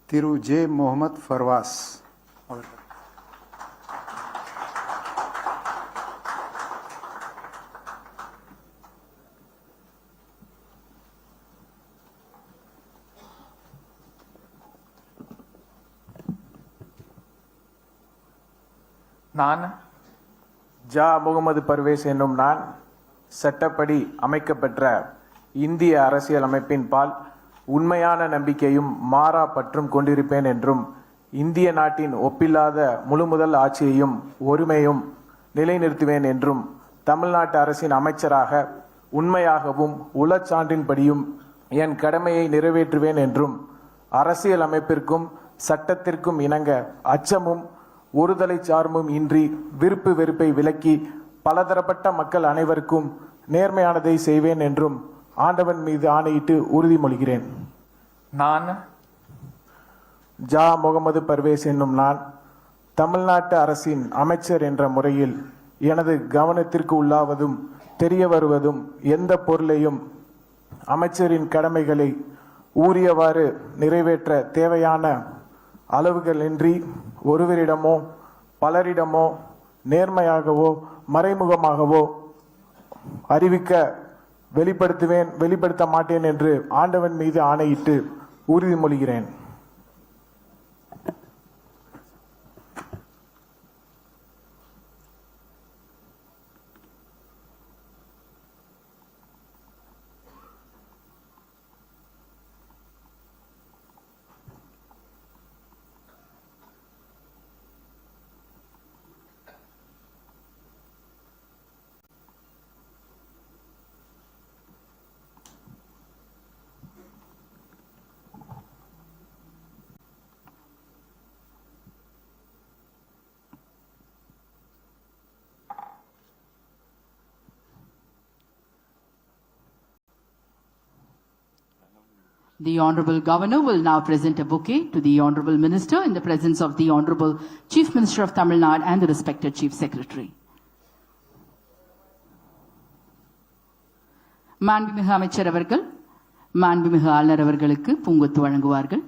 திரு J Mohammed ஃபர்வாஸ் அவர்கள். நான் ஜா முகமது பர்வேஸ் என்னும் நான் சட்டப்படி அமைக்கப்பெற்ற இந்திய அரசியல் அமைப்பின் பால் உண்மையான நம்பிக்கையும் மாறா பற்றும் கொண்டிருப்பேன் என்றும் இந்திய நாட்டின் ஒப்பில்லாத முழுமுதல் ஆட்சியையும் ஒருமையும் நிலைநிறுத்துவேன் என்றும் தமிழ்நாட்டு அரசின் அமைச்சராக உண்மையாகவும் உளச்சான்றின்படியும் என் கடமையை நிறைவேற்றுவேன் என்றும் அரசியல் அமைப்பிற்கும் சட்டத்திற்கும் இணங்க அச்சமும் ஒருதலை சார்பும் இன்றி விருப்பு வெறுப்பை விலக்கி பலதரப்பட்ட மக்கள் அனைவருக்கும் நேர்மையானதை செய்வேன் என்றும் ஆண்டவன் மீது ஆணையிட்டு உறுதிமொழிகிறேன். நான் ஜா முகமது பர்வேஸ் என்னும் நான் தமிழ்நாட்டு அரசின் அமைச்சர் என்ற முறையில் எனது கவனத்திற்கு உள்ளாவதும் தெரிய வருவதும் எந்த பொருளையும் அமைச்சரின் கடமைகளை ஊறியவாறு நிறைவேற்ற தேவையான அளவுகளின்றி ஒருவரிடமோ பலரிடமோ நேர்மையாகவோ மறைமுகமாகவோ அறிவிக்க வெளிப்படுத்த மாட்டேன் என்று ஆண்டவன் மீது ஆணையிட்டு உறுதிமொழிகிறேன். The Honorable Governor will now present a bouquet to the Honorable Minister in the presence of the Honorable Chief Minister of Tamil Nadu and the respected Chief Secretary. மாண்புமிகு அமைச்சர் அவர்கள் மாண்புமிகு ஆளுநர் அவர்களுக்கு பூங்கொத்து வழங்குவார்கள்.